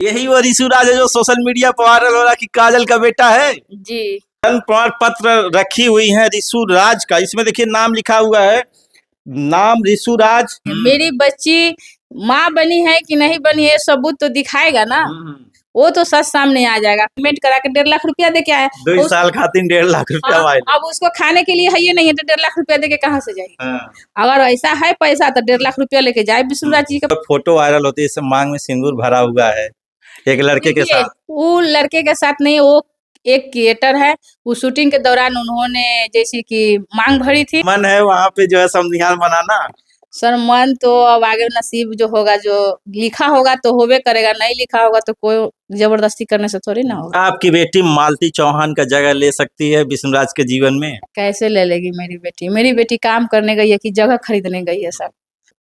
यही वो ऋषु राज है जो सोशल मीडिया पर वायरल हो रहा कि काजल का बेटा है। जी। जन्म प्रमाण पत्र रखी हुई है ऋषु राज का, इसमें देखिए नाम लिखा हुआ है, नाम ऋषु राज। मेरी बच्ची माँ बनी है कि नहीं बनी है, सबूत तो दिखाएगा ना। वो तो सच सामने आ जाएगा। पेमेंट करा के 1.5 लाख रुपया दे के आया। 2 साल खातिर 1.5 लाख रुपया हाँ, वायरल। अब उसको खाने के लिए है ये नहीं है तो 1.5 लाख रुपया दे के कहाँ से जाएगी। हाँ। अगर ऐसा है पैसा तो 1.5 लाख रुपया लेके जाए विष्णुराज जी का। फोटो वायरल होती है, इससे मांग में सिंदूर भरा हुआ है एक लड़के के देखिए, साथ। वो लड़के के साथ नहीं, वो एक क्रिएटर है। वो शूटिंग के दौरान उन्होंने जैसे कि मांग भरी थी। मन है वहाँ पे जो है संविधान बनाना। सर मन तो अब आगे नसीब जो होगा, जो लिखा होगा तो होबे करेगा, नहीं लिखा होगा तो कोई जबरदस्ती करने से थोड़ी ना होगा। आपकी बेटी मालती चौहान का जगह ले सकती है विष्णुराज के जीवन में? कैसे ले लेगी मेरी बेटी? मेरी बेटी काम करने गई है कि जगह खरीदने गई है? सर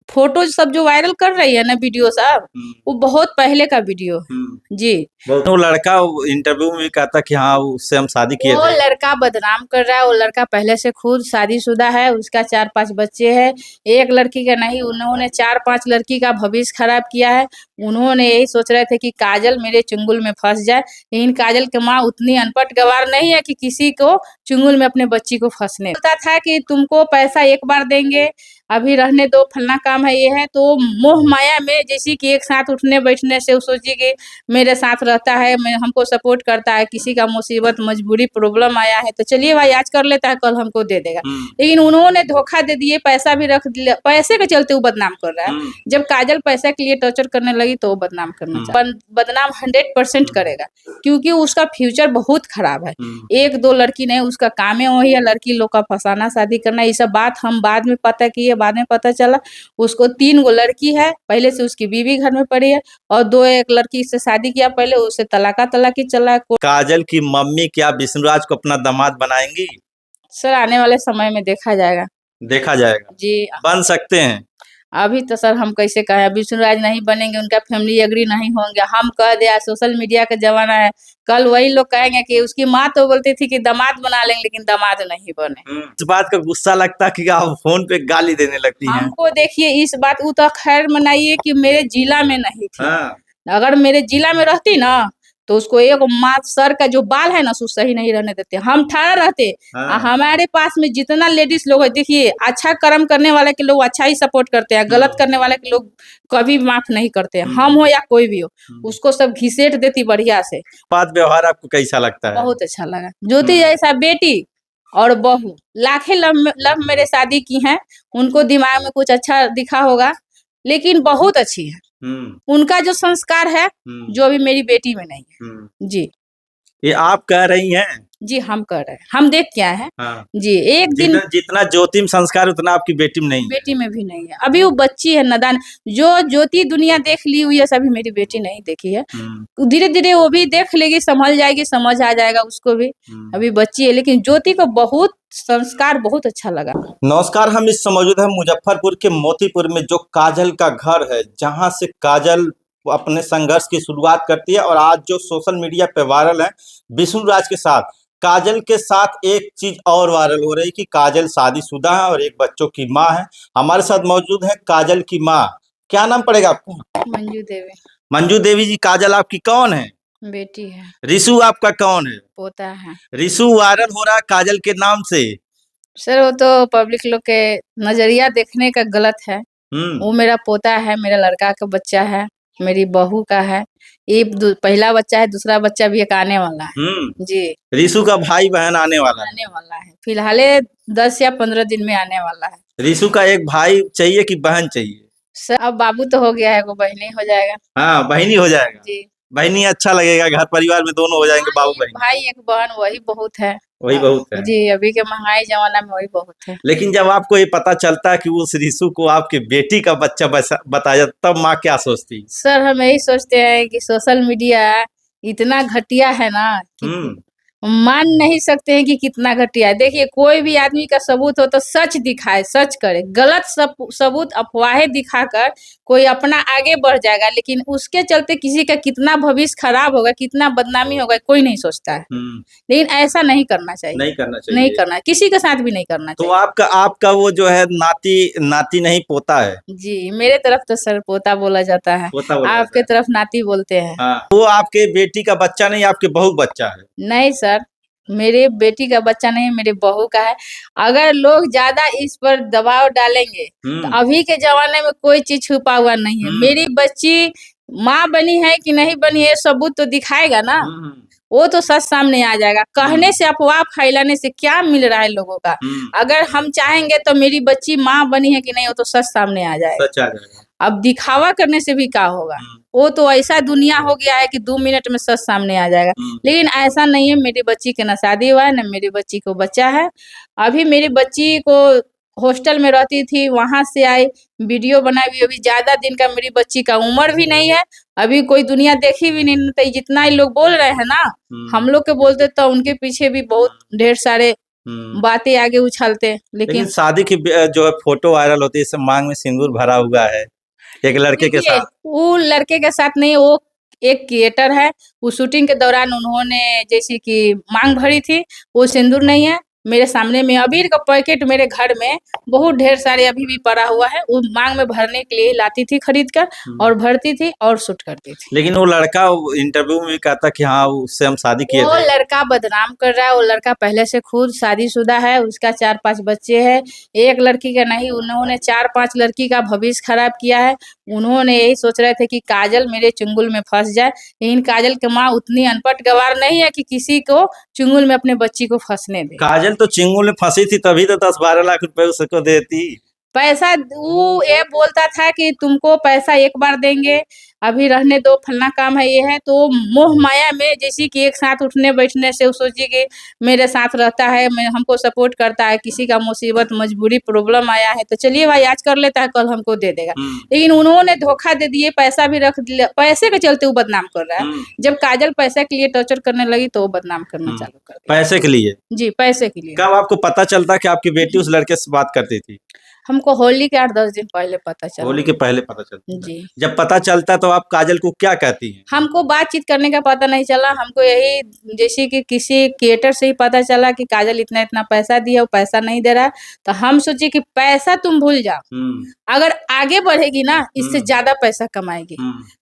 फोटो सब जो वायरल कर रही है ना वीडियो सब, वो बहुत पहले का वीडियो है। जी। वो लड़का इंटरव्यू में कहता कि हाँ उससे हम शादी किए वो थे। लड़का बदनाम कर रहा है। वो लड़का पहले से खुद शादीशुदा है, उसका 4-5 बच्चे हैं। एक लड़की का नहीं, उन्होंने 4-5 लड़की का भविष्य खराब किया है। उन्होंने यही सोच रहे थे कि काजल मेरे चुंगल में फंस जाए, लेकिन काजल की माँ उतनी अनपढ़ गवार नहीं है कि किसी को चुंगल में अपने बच्ची को फंसने पता था कि तुमको पैसा एक बार देंगे, अभी रहने दो, फलना काम है, ये है। तो मोह माया में जैसे कि एक साथ उठने बैठने से वो सोची कि मेरे साथ रहता है, मैं हमको सपोर्ट करता है, किसी का मुसीबत मजबूरी प्रॉब्लम आया है तो चलिए भाई आज कर लेता है, कल हमको दे देगा। लेकिन उन्होंने धोखा दे दिए, पैसा भी रख दिया, पैसे के चलते वो बदनाम कर रहा है। जब काजल पैसा के लिए टॉर्चर करने लगी तो वो बदनाम करना चाहिए। बदनाम 100% करेगा, क्योंकि उसका फ्यूचर बहुत खराब है। 1-2 लड़की नहीं, उसका काम है वही है लड़की लोग का फंसाना, शादी करना। ये सब बात हम बाद में पता किए, बाद में पता चला उसको 3 गो लड़की है, पहले से उसकी बीवी घर में पड़ी है, और 2 एक लड़की से शादी किया पहले, उसे तलाकी चला। काजल की मम्मी क्या विष्णुराज को अपना दामाद बनाएंगी? सर आने वाले समय में देखा जाएगा। देखा जाएगा। जी। बन सकते हैं। अभी तो सर हम कैसे कहें, विष्णुराज नहीं बनेंगे, उनका फैमिली एग्री नहीं होंगे। हम कह दिया, सोशल मीडिया का जमाना है, कल वही लोग कहेंगे कि उसकी माँ तो बोलती थी कि दामाद बना लेंगे, लेकिन दामाद नहीं बने। इस बात का गुस्सा लगता कि आप फोन पे गाली देने लगती हैं। हमको देखिए इस बात वो तो खैर मनाइए कि मेरे जिला में नहीं थी। हाँ। अगर मेरे जिला में रहती ना तो उसको एक माँ सर का जो बाल है ना उसको सही नहीं रहने देते, हम ठाड़ा रहते। हाँ। हमारे पास में जितना लेडीज लोग है, देखिए अच्छा कर्म करने वाले के लोग अच्छा ही सपोर्ट करते हैं, गलत करने वाले के लोग कभी माफ नहीं करते हैं। हम हो या कोई भी हो, उसको सब घिसेट देती बढ़िया से। बात व्यवहार आपको कैसा लगता है? बहुत अच्छा लगा। ज्योति जैसा बेटी और बहू, लाखे लव मेरे शादी की हैं, उनको दिमाग में कुछ अच्छा दिखा होगा, लेकिन बहुत अच्छी है। उनका जो संस्कार है जो अभी मेरी बेटी में नहीं है। जी। ये आप कह रही हैं? जी हम कह रहे हैं, हम देख के आए हैं। हाँ। जी। एक दिन जितना ज्योति में संस्कार उतना आपकी बेटी में नहीं है। बेटी में भी नहीं है, अभी वो बच्ची है नादान। जो ज्योति दुनिया देख ली हुई है सभी मेरी बेटी नहीं देखी है। धीरे धीरे वो भी देख लेगी, संभल जाएगी, समझ आ जाएगा उसको भी। अभी बच्ची है, लेकिन ज्योति को बहुत संस्कार बहुत अच्छा लगा। नमस्कार, हम इस समय मौजूद है मुजफ्फरपुर के मोतीपुर में, जो काजल का घर है, जहां से काजल अपने संघर्ष की शुरुआत करती है और आज जो सोशल मीडिया पे वायरल है विष्णुराज के साथ। काजल के साथ एक चीज और वायरल हो रही है कि काजल शादीशुदा है और एक बच्चों की माँ है। हमारे साथ मौजूद है काजल की माँ। क्या नाम पड़ेगा आपको? मंजू देवी। मंजू देवी जी, काजल आपकी कौन है? बेटी है। ऋषु आपका कौन है? पोता है। ऋषु वायरल हो रहा है काजल के नाम से। सर वो तो पब्लिक लोग के नजरिया देखने का गलत है। वो मेरा पोता है, मेरा लड़का का बच्चा है, मेरी बहू का है। ये पहला बच्चा है, दूसरा बच्चा भी एक आने वाला है। जी। ऋषु का भाई बहन आने वाला है, फिलहाल 10 या 15 दिन में आने वाला है। ऋषु का एक भाई चाहिए कि बहन चाहिए? सर अब बाबू तो हो गया है, वो बहनी हो जाएगा। हाँ, बहनी हो जाएगा। जी। बहनी अच्छा लगेगा, घर परिवार में दोनों हो जाएंगे बाबू बहन। भाई एक बहन वही बहुत है। वही बहुत है। जी, अभी के महंगाई जमाना में वही बहुत है। लेकिन जब आपको ये पता चलता है कि उस ऋषु को आपके बेटी का बच्चा बताया, तब माँ क्या सोचती? सर हम यही सोचते हैं कि सोशल मीडिया इतना घटिया है ना कि मान नहीं सकते हैं कि कितना घटिया है। देखिए, कोई भी आदमी का सबूत हो तो सच दिखाए, सच करे। गलत सबूत, अफवाहें दिखाकर कोई अपना आगे बढ़ जाएगा, लेकिन उसके चलते किसी का कितना भविष्य खराब होगा, कितना बदनामी होगा, कोई नहीं सोचता है। हम्म। लेकिन ऐसा नहीं करना चाहिए। नहीं करना नहीं चाहिए। करना, किसी के साथ भी नहीं करना तो चाहिए। आपका आपका वो जो है नाती नाती नहीं पोता है। जी, मेरे तरफ तो सर पोता बोला जाता है, पोता बोला जाता आपके है। तरफ नाती बोलते हैं। हाँ, वो आपके बेटी का बच्चा नहीं, आपके बहू का बच्चा है। नहीं सर, मेरे बेटी का बच्चा नहीं, मेरे बहू का है। अगर लोग ज्यादा इस पर दबाव डालेंगे तो अभी के जमाने में कोई चीज छुपा हुआ नहीं है। मेरी बच्ची माँ बनी है कि नहीं बनी है, सबूत तो दिखाएगा ना। वो तो सच सामने आ जाएगा। कहने से, अफवाह फैलाने से क्या मिल रहा है लोगों का। अगर हम चाहेंगे तो मेरी बच्ची माँ बनी है कि नहीं, वो तो सच सामने आ जाएगा। सच आ जाएगा। अब दिखावा करने से भी क्या होगा। वो तो ऐसा दुनिया हो गया है कि 2 मिनट में सच सामने आ जाएगा। लेकिन ऐसा नहीं है, मेरी बच्ची के ना शादी हुआ है, ना मेरी बच्ची को बच्चा है। अभी मेरी बच्ची को हॉस्टल में रहती थी, वहां से आई, वीडियो बनाई। अभी ज्यादा दिन का मेरी बच्ची का उम्र भी नहीं है, अभी कोई दुनिया देखी भी नहीं। तो जितना ही लोग बोल रहे हैं ना, हम लोग के बोलते तो उनके पीछे भी बहुत ढेर सारे बातें आगे उछालते। लेकिन लेकिन शादी की जो है फोटो वायरल होती है, इससे मांग में सिंदूर भरा हुआ है एक लड़के के देखिए, साथ। वो लड़के के साथ नहीं, वो एक क्रिएटर है। वो शूटिंग के दौरान उन्होंने जैसे कि मांग भरी थी, वो सिंदूर नहीं है। मेरे सामने में अबीर का पैकेट मेरे घर में बहुत ढेर सारे अभी भी पड़ा हुआ है। वो मांग में भरने के लिए लाती थी खरीद कर, और भरती थी और शूट करती थी। लेकिन वो लड़का इंटरव्यू में भी कहता कि हाँ उससे हम शादी किए वो थे। लड़का बदनाम कर रहा है। वो लड़का पहले से खुद शादीशुदा है, उसका 4-5 बच्चे हैं। एक लड़की का नहीं, उन्होंने 4-5 लड़की का भविष्य खराब किया है। उन्होंने यही सोच रहे थे कि काजल मेरे चुंगल में फंस जाए, लेकिन काजल की माँ उतनी अनपढ़ गवार नहीं है कि किसी को चुंगल में अपने बच्ची को फंसने दे। काजल तो चिंगुल में फंसी थी, तभी तो 10-12 लाख रुपए उसको देती। पैसा वो ये बोलता था कि तुमको पैसा एक बार देंगे, अभी रहने दो, फलना काम है, ये है। तो मोह माया में जैसे कि एक साथ उठने बैठने से वो सोची कि मेरे साथ रहता है, मैं हमको सपोर्ट करता है, किसी का मुसीबत मजबूरी प्रॉब्लम आया है तो चलिए भाई आज कर लेता है, कल हमको दे देगा। लेकिन उन्होंने धोखा दे दिए, पैसा भी रख दिया। पैसे के चलते वो बदनाम कर रहा है। जब काजल पैसा के लिए टॉर्चर करने लगी तो वो बदनाम करना चालू कर दिया। पैसे के लिए? जी, पैसे के लिए। कब आपको पता चलता कि आपकी बेटी उस लड़के से बात करती थी? हमको होली के 8-10 दिन पहले पता चला। होली के पहले पता चलता था। जी। जब पता चलता तो आप काजल को क्या कहती हैं? हमको बातचीत करने का पता नहीं चला। हमको यही जैसे कि किसी क्रिएटर से ही पता चला कि काजल इतना-इतना पैसा दिया, वो पैसा नहीं दे रहा। तो हम सोचे कि पैसा तुम भूल जाओ, अगर आगे बढ़ेगी ना इससे ज्यादा पैसा कमाएगी।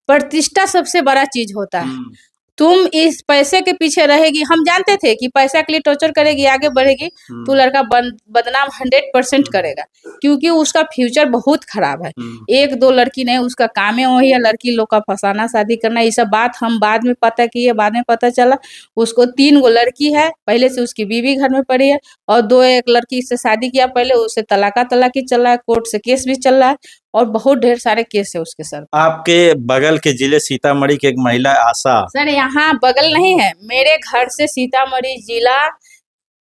प्रतिष्ठा सबसे बड़ा चीज होता है। तुम इस पैसे के पीछे रहेगी, हम जानते थे कि पैसा के लिए टॉर्चर करेगी, आगे बढ़ेगी तो लड़का बदनाम 100% करेगा, क्योंकि उसका फ्यूचर बहुत खराब है। 1-2 लड़की नहीं, उसका काम है वही है लड़की लोग का फंसाना, शादी करना। ये सब बात हम बाद में पता किए, बाद में पता चला उसको 3 गो लड़की है। पहले से उसकी बीवी घर में पड़ी है, और 1 लड़की से शादी किया पहले, उससे तलाकी चल रहा है, कोर्ट से केस भी चल रहा है, और बहुत ढेर सारे केस है उसके सर। आपके बगल के जिले सीतामढ़ी की एक महिला आशा। सर यहाँ बगल नहीं है, मेरे घर से सीतामढ़ी जिला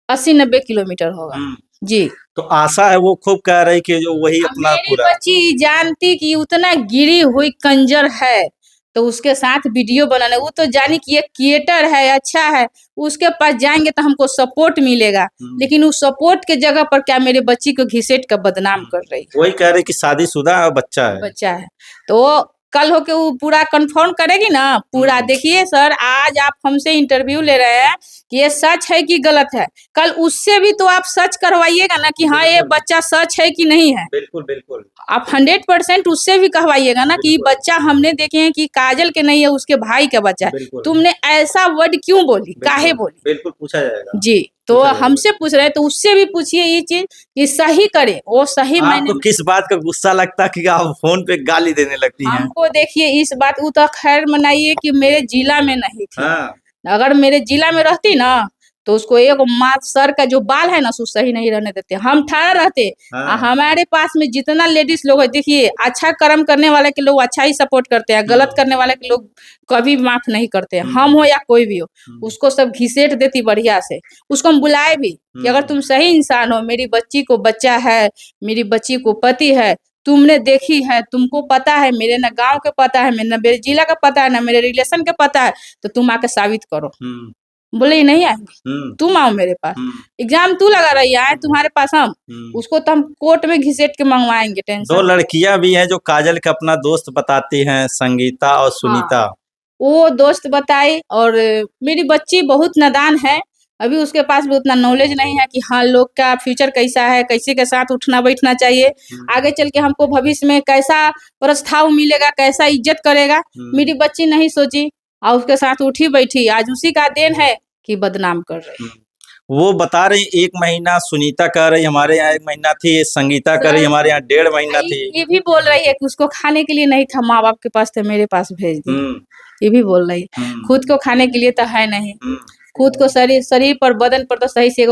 80-90 किलोमीटर होगा। जी। तो आशा है, वो खूब कह रही कि जो वही अपना मेरी पूरा। बच्ची जानती कि उतना गिरी हुई कंजर है तो उसके साथ वीडियो बनाना, वो तो जानी कि ये क्रिएटर है, अच्छा है, उसके पास जाएंगे तो हमको सपोर्ट मिलेगा। लेकिन उस सपोर्ट के जगह पर क्या मेरे बच्ची को घिसेट कर बदनाम कर रही है। वही कह रही कि शादीशुदा और बच्चा है। बच्चा है तो कल होके वो पूरा कंफर्म करेगी ना पूरा। देखिए सर, आज आप हमसे इंटरव्यू ले रहे हैं कि ये सच है कि गलत है, कल उससे भी तो आप सच करवाइएगा ना कि हाँ ये बच्चा सच है कि नहीं है। बिल्कुल बिल्कुल। आप 100% उससे भी कहवाइएगा ना कि बच्चा हमने देखे हैं कि काजल के नहीं है, उसके भाई का बच्चा है, तुमने ऐसा वर्ड क्यों बोली, काहे बोली। बिल्कुल पूछा जाएगा जी। तो हमसे पूछ रहे हैं तो उससे भी पूछिए ये चीज कि सही करे, वो सही। आपको किस बात का गुस्सा लगता है कि आप फोन पे गाली देने लगती हैं? हमको देखिए इस बात, वो तो खैर मनाइए कि मेरे जिला में नहीं थी। अगर मेरे जिला में रहती ना तो उसको एक माथ सर का जो बाल है ना सो सही नहीं रहने देते, हम ठाड़ा रहते। हमारे पास में जितना लेडीज लोग है, देखिए अच्छा कर्म करने वाले के लोग अच्छा ही सपोर्ट करते हैं, गलत करने वाले के लोग कभी माफ नहीं करते हैं। हम हो या कोई भी हो, उसको सब घिसेट देती बढ़िया से। उसको हम बुलाए भी कि अगर तुम सही इंसान हो, मेरी बच्ची को बच्चा है, मेरी बच्ची को पति है, तुमने देखी है, तुमको पता है, मेरे ना गांव के पता है, मेरे ना मेरे जिला का पता है, ना मेरे रिलेशन के पता है, तो तुम आके साबित करो। बोले नहीं आएंगे, तुम आओ मेरे पास, एग्जाम तू लगा रही है, आए तुम्हारे पास हम, उसको तो हम कोर्ट में घिसेट के मंगवाएंगे। दो टेंशन लड़कियां भी हैं जो काजल का अपना दोस्त बताती हैं, संगीता और हाँ, सुनीता। वो दोस्त बताई। और मेरी बच्ची बहुत नादान है, अभी उसके पास भी उतना नॉलेज नहीं है कि हाँ लोग का फ्यूचर कैसा है, कैसे के साथ उठना बैठना चाहिए, आगे चल के हमको भविष्य में कैसा प्रस्ताव मिलेगा, कैसा इज्जत करेगा, मेरी बच्ची नहीं सोची और उसके साथ उठी बैठी। आज उसी का देन है कि बदनाम कर रही। वो बता रही 1 महीना सुनीता कह रही हमारे यहाँ 1 महीना थी, संगीता कह रही सर, हमारे यहाँ 1.5 महीना थी। ये भी बोल रही है कि उसको खाने के लिए नहीं था, माँ बाप के पास थे, मेरे पास भेज दी। ये भी बोल रही है, खुद को खाने के लिए तो है नहीं, खुद को शरीर शरीर पर बदन पर तो सही से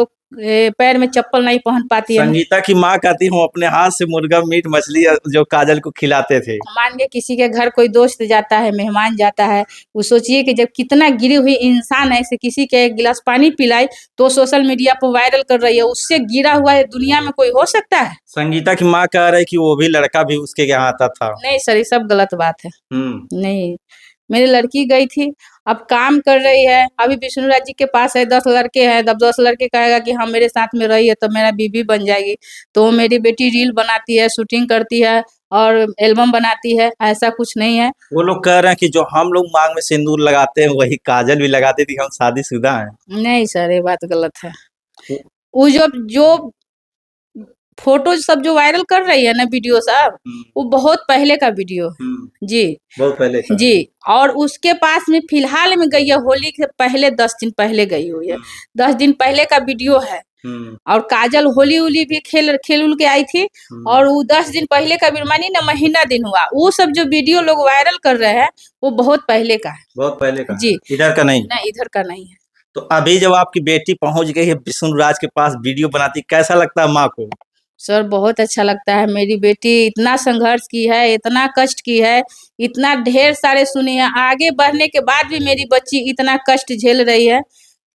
पैर में चप्पल नहीं पहन पाती है। संगीता की माँ कहती हूँ अपने हाथ से मुर्गा मीट मछली जो काजल को खिलाते थे। मान के किसी के घर कोई दोस्त जाता है, मेहमान जाता है, वो सोचिए कि जब कितना गिरी हुई इंसान है, ऐसे किसी के 1 गिलास पानी पिलाई तो सोशल मीडिया पर वायरल कर रही है, उससे गिरा हुआ है दुनिया में कोई हो सकता है? संगीता की माँ कह रही कि वो भी लड़का भी उसके यहाँ आता था। नहीं सर, ये सब गलत बात है। नहीं, मेरी लड़की गई थी, अब काम कर रही है, अभी विष्णुराज जी के पास है 10 लड़के हैं, जब 10 लड़के कहेगा कि हाँ मेरे साथ में रही है तो मेरा बीवी बन जाएगी, तो मेरी बेटी रील बनाती है, शूटिंग करती है और एल्बम बनाती है, ऐसा कुछ नहीं है। वो लोग कह रहे हैं कि जो हम लोग मांग में सिंदूर लगाते हैं वही काजल भी लगाती थी, हम शादीशुदा हैं। नहीं सर, ये बात गलत है। वो जो फोटो सब जो वायरल कर रही है ना, वीडियो सब, वो बहुत पहले का वीडियो है जी, बहुत पहले का। जी। और उसके पास में फिलहाल में गई है, होली के पहले 10 दिन पहले गई हुई है, 10 दिन पहले का वीडियो है। और काजल होली उली भी खेल उल के आई थी, और वो 10 दिन पहले का भी, मानी ना महीना दिन हुआ, वो सब जो वीडियो लोग वायरल कर रहे हैं वो बहुत पहले का है। बहुत पहले का जी, इधर का नहीं। ना इधर का नहीं है। तो अभी जब आपकी बेटी पहुंच गई है विष्णुराज के पास वीडियो बनाती, कैसा लगता है माँ को? सर बहुत अच्छा लगता है, मेरी बेटी इतना संघर्ष की है, इतना कष्ट की है, इतना ढेर सारे सुनी है, आगे बढ़ने के बाद भी मेरी बच्ची इतना कष्ट झेल रही है,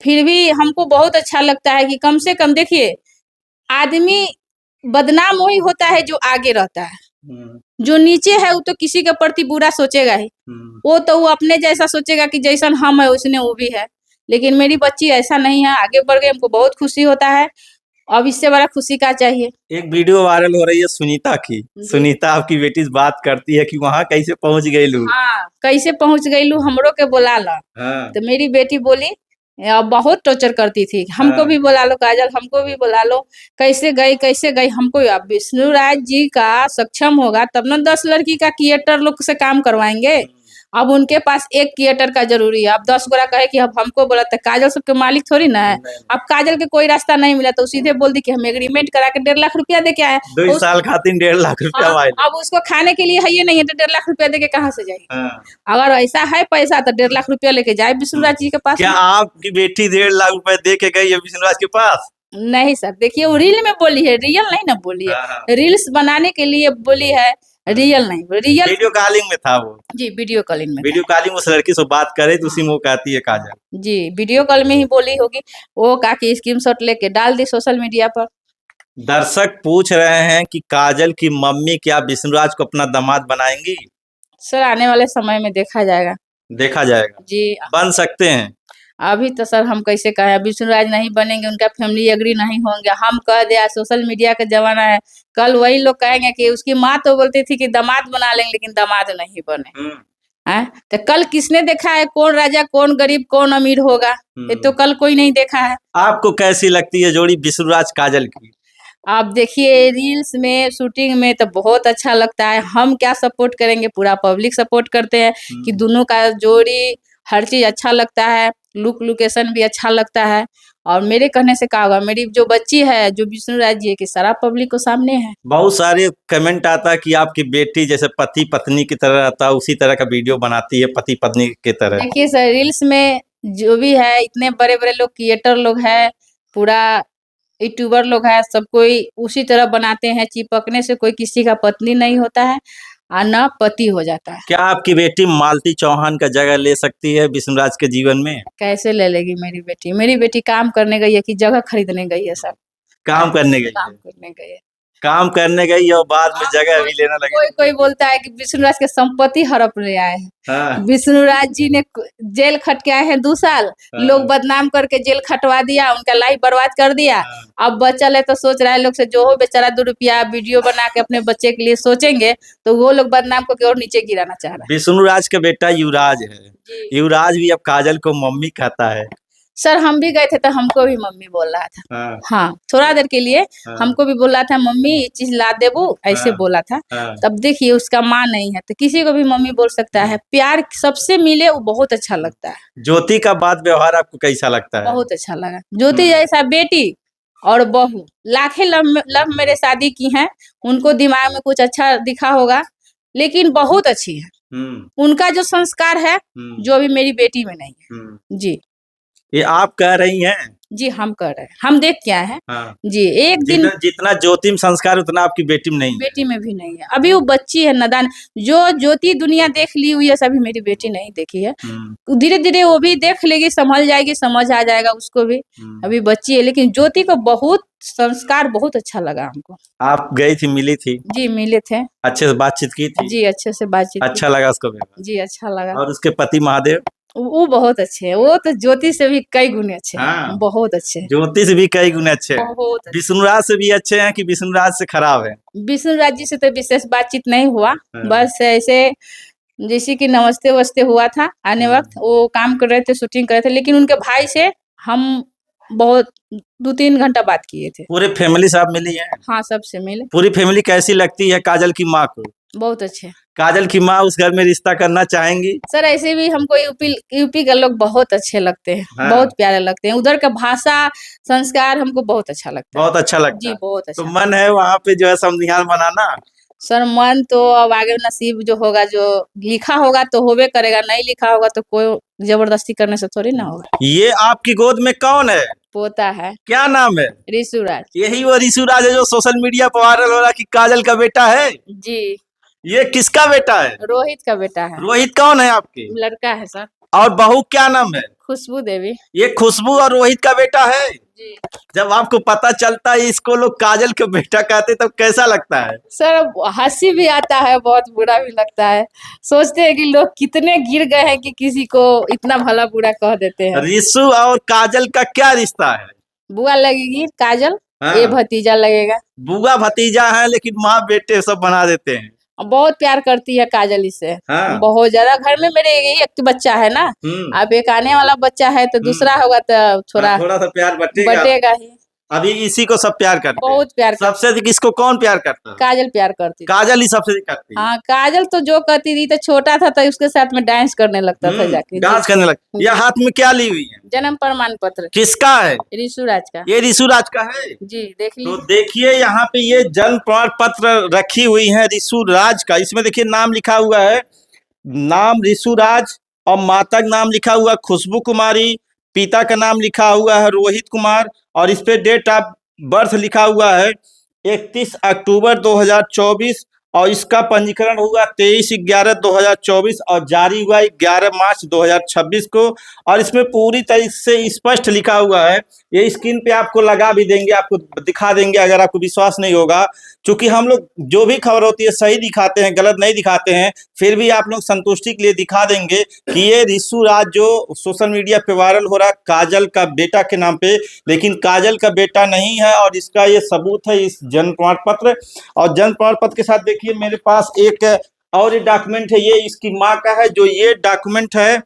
फिर भी हमको बहुत अच्छा लगता है कि कम से कम देखिए, आदमी बदनाम वही होता है जो आगे रहता है, जो नीचे है वो तो किसी के प्रति बुरा सोचेगा ही, वो तो वो अपने जैसा सोचेगा कि जैसन हम है उसने वो भी है, लेकिन मेरी बच्ची ऐसा नहीं है, आगे बढ़ गई, हमको बहुत खुशी होता है। अब इससे बड़ा खुशी का चाहिए। एक वीडियो वायरल हो रही है सुनीता की, सुनीता आपकी बेटी से बात करती है कि वहाँ कैसे पहुंच गई लू। हाँ, कैसे पहुंच गई लू, हमरो के बोला ला। हाँ। तो मेरी बेटी बोली, बहुत टॉर्चर करती थी, हमको हाँ। भी बुला लो काजल, हमको भी बुला लो, कैसे गई हमको। अब विष्णुराज जी का सक्षम होगा तब ना 10 लड़की का क्रिएटर लोग से काम करवाएंगे। अब उनके पास एक क्रिएटर का जरूरी है, अब 10 गोरा कहे कि अब हमको बोला, तो काजल सबके मालिक थोड़ी ना है। अब काजल के कोई रास्ता नहीं मिला तो सीधे बोल दी कि हम एग्रीमेंट करा के 1.5 लाख रुपया दे के आए। 2 साल खातिर 1.5 लाख रुपया हाँ, वायरल। अब उसको खाने के लिए है ये नहीं है तो 1.5 लाख रुपया दे के कहाँ से जाएगी? हाँ। अगर ऐसा है पैसा तो 1.5 लाख रुपया लेके जाए विष्णुराज जी के पास। क्या आपकी बेटी 1.5 लाख रुपए दे के गई है विष्णुराज के पास? नहीं सर, देखिए वो रील में बोली है, रियल नहीं ना बोली है, रील्स बनाने के लिए बोली है, रियल नहीं, रियल वीडियो कॉलिंग में था वो। जी, वीडियो कॉलिंग में। वीडियो कॉलिंग उस लड़की से बात करे तो उसी में वो कहती है काजल। जी, वीडियो कॉल में ही बोली होगी, वो काकी स्क्रीनशॉट लेके डाल दी सोशल मीडिया पर। दर्शक पूछ रहे हैं कि काजल की मम्मी क्या विष्णुराज को अपना दामाद बनाएंगी? सर आने वाले समय में देखा जाएगा। देखा जाएगा। जी, बन सकते हैं। अभी तो सर हम कैसे कहें, विष्णुराज नहीं बनेंगे, उनका फैमिली एग्री नहीं होंगे, हम कह दे, सोशल मीडिया का जमाना है, कल वही लोग कहेंगे कि उसकी माँ तो बोलती थी कि दामाद बना लेंगे लेकिन दामाद नहीं बने। हैं तो कल किसने देखा है कौन राजा कौन गरीब कौन अमीर होगा? ये तो कल कोई नहीं देखा है। आपको कैसी लगती है जोड़ी विष्णुराज काजल की? आप देखिए रील्स में शूटिंग में तो बहुत अच्छा लगता है, हम क्या सपोर्ट करेंगे, पूरा पब्लिक सपोर्ट करते हैं कि दोनों का जोड़ी हर चीज अच्छा लगता है, लुक लोकेशन भी अच्छा लगता है। और मेरे कहने से क्या होगा, मेरी जो बच्ची है जो विष्णुराज जी की सारा पब्लिक को सामने है। बहुत सारे कमेंट आता है कि आपकी बेटी जैसे पति पत्नी की तरह रहता है उसी तरह का वीडियो बनाती है, पति पत्नी की तरह। देखिए सर, रील्स में जो भी है, इतने बड़े बड़े लोग क्रिएटर लोग हैं, पूरा यूट्यूबर लोग हैं, सब कोई उसी तरह बनाते हैं, चिपकने से कोई किसी का पत्नी नहीं होता है और न पति हो जाता है। क्या आपकी बेटी मालती चौहान का जगह ले सकती है विष्णुराज के जीवन में? कैसे ले लेगी मेरी बेटी? मेरी बेटी काम करने गई है कि जगह खरीदने गई है? सर काम करने गई काम है। करने गई है। काम करने गई और बाद में अब जगह भी लेना लगे। कोई कोई बोलता है कि विष्णुराज के संपत्ति हड़प ले आए हैं। हाँ, विष्णुराज जी ने जेल खट के आए हैं 2 साल, हाँ, लोग बदनाम करके जेल खटवा दिया, उनका लाइफ बर्बाद कर दिया। हाँ। अब बच्चा ले तो सोच रहा है लोग से जो हो बेचारा 2 रुपया वीडियो बना के अपने बच्चे के लिए सोचेंगे, तो वो लोग बदनाम करके और नीचे गिराना चाह रहा है। विष्णुराज का बेटा युवराज है। जी। युवराज भी अब काजल को मम्मी कहता है। सर हम भी गए थे तो हमको भी मम्मी बोल रहा था। हाँ, हाँ, थोड़ा देर के लिए हाँ, हमको भी बोला था मम्मी ये चीज ला देबू, ऐसे हाँ, बोला था। हाँ। तब देखिए उसका माँ नहीं है तो किसी को भी मम्मी बोल सकता है। प्यार सबसे मिले वो बहुत अच्छा लगता है। ज्योति का बात व्यवहार आपको कैसा लगता है? बहुत अच्छा लगा। ज्योति जैसा बेटी और बहू लाखे लव मेरे शादी की हैं, उनको दिमाग में कुछ अच्छा दिखा होगा, लेकिन बहुत अच्छी है। हम्म, उनका जो संस्कार है जो अभी मेरी बेटी में नहीं है। जी ये आप कह रही हैं? जी, हम कर रहे हैं, हम देख के आए हैं। हाँ। जी एक दिन जितना ज्योति में संस्कार उतना आपकी बेटी में नहीं है। बेटी में भी नहीं है, अभी वो बच्ची है नादान। जो ज्योति दुनिया देख ली हुई है सभी मेरी बेटी नहीं देखी है। धीरे धीरे वो भी देख लेगी, संभल जाएगी, समझ आ जाएगा उसको भी। अभी बच्ची है, लेकिन ज्योति को बहुत संस्कार बहुत अच्छा लगा हमको। आप गई थी, मिली थी? जी मिले थे। अच्छे से बातचीत की थी? जी अच्छे से बातचीत अच्छा लगा उसको व्यवहार? जी अच्छा लगा। और उसके पति महादेव? वो बहुत अच्छे हैं, वो तो ज्योति से भी कई गुने अच्छे हैं। हाँ। बहुत अच्छे हैं। ज्योति से भी कई गुने अच्छे हैं। बहुत अच्छे। विष्णुराज से भी अच्छे हैं कि विष्णुराज से खराब है? विष्णुराज जी से तो विशेष बातचीत नहीं हुआ, हाँ। बस ऐसे जैसे कि नमस्ते वस्ते हुआ था आने वक्त। वो काम कर रहे थे, शूटिंग कर रहे थे, लेकिन उनके भाई से हम बहुत 2-3 घंटा बात किए थे। पूरे फैमिली से आप मिली हैं? हाँ, सबसे मिले। पूरी फैमिली कैसी लगती है काजल की माँ को? बहुत अच्छे। काजल की माँ उस घर में रिश्ता करना चाहेंगी? सर ऐसे भी हमको यूपी के लोग बहुत अच्छे लगते हैं। हाँ। बहुत प्यारे लगते हैं। उधर का भाषा संस्कार हमको बहुत अच्छा लगता है। बहुत अच्छा लगता जी है। बहुत तो अच्छा। मन है वहाँ पे जो है समधियान बनाना? सर मन तो अब आगे नसीब जो होगा, जो लिखा होगा तो होबे करेगा, नहीं लिखा होगा तो कोई जबरदस्ती करने से थोड़ी ना होगा। ये आपकी गोद में कौन है? पोता है क्या नाम है? ऋषुराज। यही वो ऋषुराज है जो सोशल मीडिया पर वायरल हो रहा कि काजल का बेटा है? जी ये किसका बेटा है? रोहित का बेटा है। रोहित कौन है आपके? लड़का है सर। और बहू क्या नाम है? खुशबू देवी। ये खुशबू और रोहित का बेटा है? जी जब आपको पता चलता है इसको लोग काजल का बेटा कहते तब कैसा लगता है? सर हंसी भी आता है, बहुत बुरा भी लगता है। सोचते हैं कि लोग कितने गिर गए हैं कि किसी को इतना भला बुरा कह देते हैं। रिशु और काजल का क्या रिश्ता है? बुआ लगेगी काजल, हाँ। ये भतीजा लगेगा। बुआ भतीजा है लेकिन माँ बेटे सब बना देते हैं। बहुत प्यार करती है काजल इससे। हाँ। बहुत ज्यादा। घर में मेरे यही एक बच्चा है ना, अब एक आने वाला बच्चा है तो दूसरा होगा तो थोड़ा थोड़ा सा प्यार बटेगा। बटेगा ही। अभी इसी को सब प्यार करते हैं। बहुत प्यार करती सबसे अधिक इसको कौन प्यार करता है? काजल प्यार करती थी। काजल ही सबसे अधिक करती है। हाँ, काजल तो जो करती थी तो छोटा था तो उसके साथ में डांस करने लगता था जाके। डांस करने लगती। ये हाथ में क्या ली हुई है? जन्म प्रमाण पत्र किसका है? ऋषुराज का। ये ऋषुराज का है? जी देख तो लीजिए। देखिए यहाँ पे ये जन्म प्रमाण पत्र रखी हुई है ऋषुराज का। इसमें देखिए नाम लिखा हुआ है, नाम ऋषुराज, और माता का नाम लिखा हुआ खुशबू कुमारी, पिता का नाम लिखा हुआ है रोहित कुमार, और इस पे डेट ऑफ बर्थ लिखा हुआ है 31 अक्टूबर 2024, और इसका पंजीकरण हुआ 23/11/2024 और जारी हुआ 11 मार्च 2026 को। और इसमें पूरी तरीके से स्पष्ट लिखा हुआ है, ये स्क्रीन पे आपको लगा भी देंगे, आपको दिखा देंगे अगर आपको विश्वास नहीं होगा। क्योंकि हम लोग जो भी खबर होती है सही दिखाते हैं, गलत नहीं दिखाते हैं, फिर भी आप लोग संतुष्टि के लिए दिखा देंगे कि ये ऋषुराज जो सोशल मीडिया पे वायरल हो रहा है काजल का बेटा के नाम पे, लेकिन काजल का बेटा नहीं है। और इसका ये सबूत है इस जन्म प्रमाण पत्र। और जन्म प्रमाण पत्र के साथ देखिए मेरे पास एक और डॉक्यूमेंट है, ये इसकी माँ का है। जो ये डॉक्यूमेंट है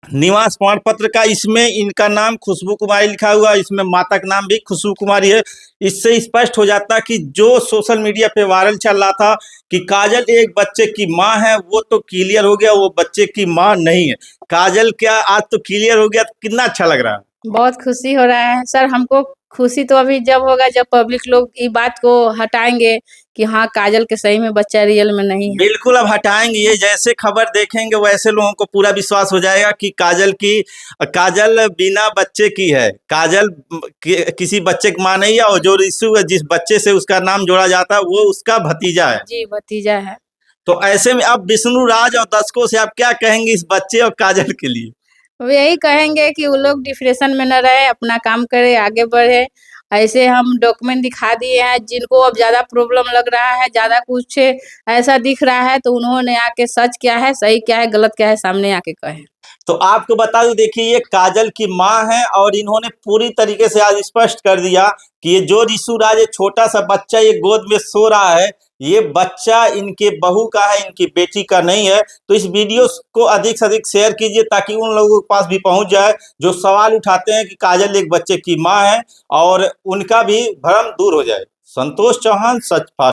निवास प्रमाण पत्र का, इसमें इनका नाम खुशबू कुमारी लिखा हुआ है, इसमें माता का नाम भी खुशबू कुमारी है। इससे स्पष्ट हो जाता है कि जो सोशल मीडिया पे वायरल चल रहा था कि काजल एक बच्चे की माँ है, वो तो क्लियर हो गया, वो बच्चे की माँ नहीं है। काजल क्या आज तो क्लियर हो गया, तो कितना अच्छा लग रहा है? बहुत खुशी हो रहा है सर हमको। खुशी तो अभी जब होगा जब पब्लिक लोग ये बात को हटाएंगे कि हाँ काजल के सही में बच्चा रियल में नहीं है। बिल्कुल अब हटाएंगे, ये जैसे खबर देखेंगे वैसे लोगों को पूरा विश्वास हो जाएगा कि काजल बिना बच्चे की है, काजल किसी बच्चे की मां नहीं है, और जो रिशु है जिस बच्चे से उसका नाम जोड़ा जाता है वो उसका भतीजा है। जी भतीजा है। तो ऐसे में अब विष्णुराज और दर्शकों से आप क्या कहेंगे इस बच्चे और काजल के लिए? वो यही कहेंगे कि वो लोग डिप्रेशन में न रहे, अपना काम करे, आगे बढ़े, ऐसे हम डॉक्यूमेंट दिखा दिए हैं। जिनको अब ज़्यादा प्रॉब्लम लग रहा है, ज़्यादा कुछ ऐसा दिख रहा है, तो उन्होंने आके सच क्या है, सही क्या है, गलत क्या है, सामने आके कहें। तो आपको बता दूं, देखिए ये काजल की माँ है और इन्होंने पूरी तरीके से आज स्पष्ट कर दिया कि ये जो रिशु राज, ये छोटा सा बच्चा ये गोद में सो रहा है, ये बच्चा इनके बहू का है, इनकी बेटी का नहीं है। तो इस वीडियो को अधिक से अधिक शेयर कीजिए ताकि उन लोगों के पास भी पहुंच जाए जो सवाल उठाते हैं कि काजल एक बच्चे की माँ है, और उनका भी भ्रम दूर हो जाए। संतोष चौहान, सच फास्ट।